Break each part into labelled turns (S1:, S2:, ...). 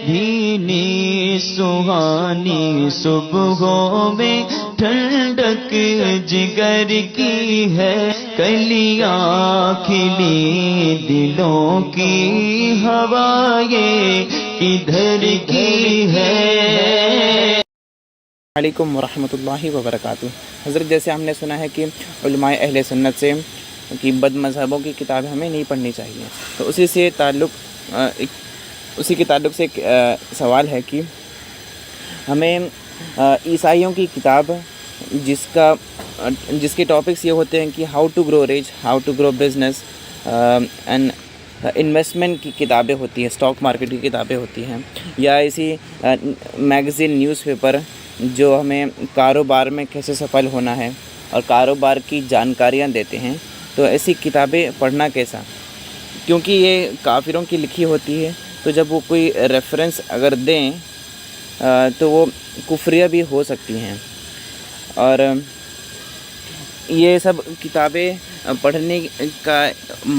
S1: بھینی سہانی صبحوں میں ٹھنڈک جگر کی ہے، کلیاں کھلی دلوں کی ہوائیں کدھر کی ہے۔
S2: علیکم ورحمۃ اللہ وبرکاتہ۔ حضرت جیسے ہم نے سنا ہے کہ علماء اہل سنت سے کہ بد مذہبوں کی کتابیں ہمیں نہیں پڑھنی چاہیے، تو اسی کے تعلق سے ایک سوال ہے کہ ہمیں عیسائیوں کی کتاب جس کے ٹاپکس یہ ہوتے ہیں کہ how to grow rich, how to grow business and investment کی کتابیں ہوتی ہیں، اسٹاک مارکیٹ کی کتابیں ہوتی ہیں، یا ایسی میگزین نیوز پیپر جو ہمیں کاروبار میں کیسے سفل ہونا ہے اور کاروبار کی جانکاریاں دیتے ہیں، تو ایسی کتابیں پڑھنا کیسا؟ کیونکہ یہ کافروں کی لکھی ہوتی ہے، تو جب وہ کوئی ریفرنس اگر دیں تو وہ کفریہ بھی ہو سکتی ہیں، اور یہ سب کتابیں پڑھنے کا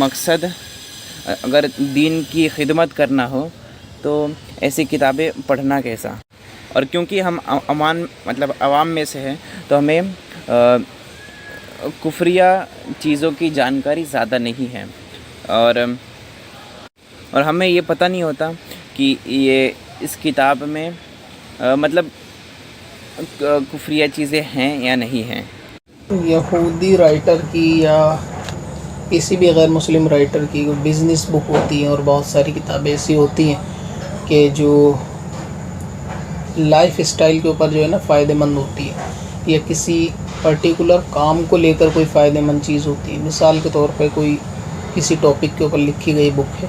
S2: مقصد اگر دین کی خدمت کرنا ہو تو ایسی کتابیں پڑھنا کیسا؟ اور کیونکہ ہم عوام میں سے ہیں تو ہمیں کفریہ چیزوں کی جانکاری زیادہ نہیں ہے، اور ہمیں یہ پتہ نہیں ہوتا کہ یہ اس کتاب میں کفریہ چیزیں ہیں یا نہیں ہیں۔
S3: یہودی رائٹر کی یا کسی بھی غیر مسلم رائٹر کی بزنس بک ہوتی ہیں، اور بہت ساری کتابیں ایسی ہوتی ہیں کہ جو لائف اسٹائل کے اوپر جو ہے نا فائدہ مند ہوتی ہے، یا کسی پرٹیکولر کام کو لے کر کوئی فائدہ مند چیز ہوتی ہے۔ مثال کے طور پہ کوئی کسی ٹاپک کے اوپر لکھی گئی بک ہے،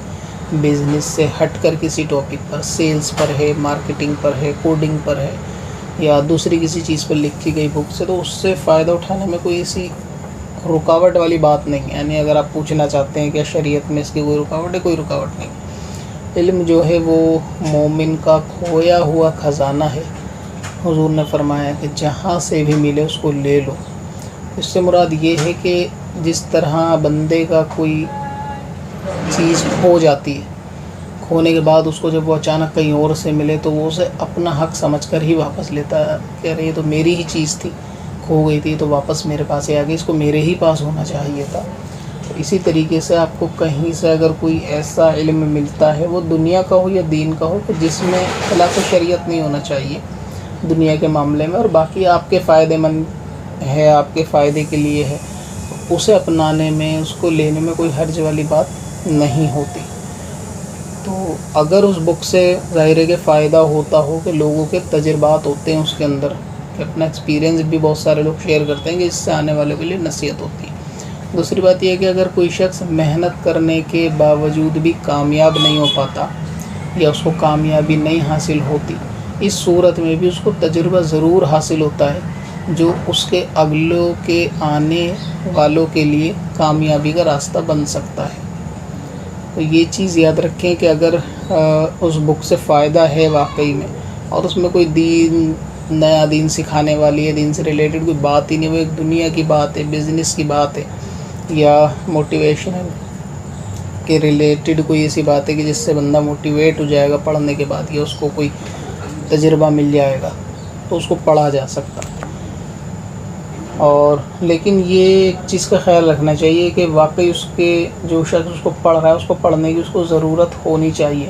S3: بزنس سے ہٹ کر کسی ٹاپک پر، سیلز پر ہے، مارکیٹنگ پر ہے، کوڈنگ پر ہے، یا دوسری کسی چیز پر لکھی گئی بک سے، تو اس سے فائدہ اٹھانے میں کوئی ایسی رکاوٹ والی بات نہیں ہے۔ یعنی اگر آپ پوچھنا چاہتے ہیں کہ شریعت میں اس کی کوئی رکاوٹ ہے، کوئی رکاوٹ نہیں۔ علم جو ہے وہ مومن کا کھویا ہوا خزانہ ہے۔ حضور نے فرمایا کہ جہاں سے بھی ملے اس کو لے لو۔ اس سے مراد یہ ہے کہ جس طرح بندے کا کوئی چیز کھو جاتی ہے، کھونے کے بعد اس کو جب وہ اچانک کہیں اور سے ملے تو وہ اسے اپنا حق سمجھ کر ہی واپس لیتا ہے کہ ارے یہ تو میری ہی چیز تھی، کھو گئی تھی تو واپس میرے پاس ہی آ گئی، اس کو میرے ہی پاس ہونا چاہیے تھا۔ اسی طریقے سے آپ کو کہیں سے اگر کوئی ایسا علم ملتا ہے، وہ دنیا کا ہو یا دین کا ہو، کہ جس میں خلاف شریعت نہیں ہونا چاہیے دنیا کے معاملے میں، اور باقی آپ کے فائدے مند ہے، آپ کے فائدے کے لیے ہے، اسے اپنانے میں، اس کو لینے میں کوئی حرج والی بات نہیں ہوتی۔ تو اگر اس بک سے ظاہر ہے کہ فائدہ ہوتا ہو، کہ لوگوں کے تجربات ہوتے ہیں اس کے اندر، کہ اپنا ایکسپیرینس بھی بہت سارے لوگ شیئر کرتے ہیں، کہ اس سے آنے والوں کے لیے نصیحت ہوتی ہے۔ دوسری بات یہ ہے کہ اگر کوئی شخص محنت کرنے کے باوجود بھی کامیاب نہیں ہو پاتا، یا اس کو کامیابی نہیں حاصل ہوتی، اس صورت میں بھی اس کو تجربہ ضرور حاصل ہوتا ہے، جو اس کے اگلوں کے آنے والوں کے لیے کامیابی کا راستہ بن سکتا ہے۔ تو یہ چیز یاد رکھیں کہ اگر اس بک سے فائدہ ہے واقعی میں، اور اس میں کوئی نیا دین سکھانے والی ہے، دین سے ریلیٹڈ کوئی بات ہی نہیں، وہ ایک دنیا کی بات ہے، بزنس کی بات ہے، یا موٹیویشنل کے ریلیٹڈ کوئی ایسی بات ہے کہ جس سے بندہ موٹیویٹ ہو جائے گا پڑھنے کے بعد، یا اس کو کوئی تجربہ مل جائے گا، تو اس کو پڑھا جا سکتا ہے۔ اور لیکن یہ ایک چیز کا خیال رکھنا چاہیے کہ واقعی اس کے جو شخص اس کو پڑھ رہا ہے، اس کو پڑھنے کی اس کو ضرورت ہونی چاہیے۔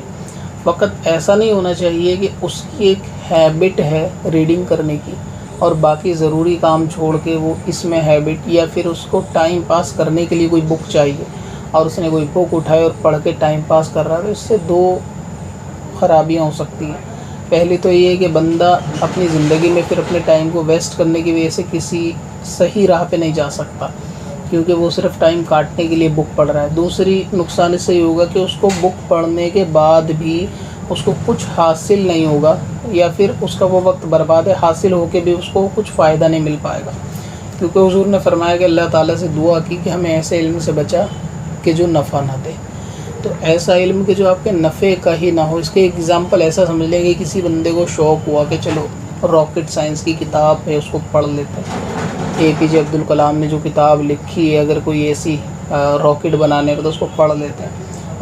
S3: فقط ایسا نہیں ہونا چاہیے کہ اس کی ایک ہیبٹ ہے ریڈنگ کرنے کی، اور باقی ضروری کام چھوڑ کے وہ اس میں ہیبٹ، یا پھر اس کو ٹائم پاس کرنے کے لیے کوئی بک چاہیے، اور اس نے کوئی بک اٹھائی اور پڑھ کے ٹائم پاس کر رہا ہے، تو اس سے دو خرابیاں ہو سکتی ہیں۔ پہلی تو یہ ہے کہ بندہ اپنی زندگی میں پھر اپنے ٹائم کو ویسٹ کرنے کی وجہ سے کسی صحیح راہ پہ نہیں جا سکتا، کیونکہ وہ صرف ٹائم کاٹنے کے لیے بک پڑھ رہا ہے۔ دوسری نقصان اس سے یہ ہوگا کہ اس کو بک پڑھنے کے بعد بھی اس کو کچھ حاصل نہیں ہوگا، یا پھر اس کا وہ وقت برباد ہے، حاصل ہو کے بھی اس کو کچھ فائدہ نہیں مل پائے گا، کیونکہ حضور نے فرمایا کہ اللہ تعالیٰ سے دعا کی کہ ہمیں ایسے علم سے بچا کہ جو نفع نہ دے۔ تو ایسا علم کہ جو آپ کے نفع کا ہی نہ ہو۔ اس کے ایگزامپل ایسا سمجھ لیں کہ کسی بندے کو شوق ہوا کہ چلو راکٹ سائنس کی کتاب ہے، اس کو پڑھ لیتے ہیں، APJ عبد الکلام نے جو کتاب لکھی ہے، اگر کوئی ایسی راکٹ بنانے کا، تو اس کو پڑھ لیتے ہیں۔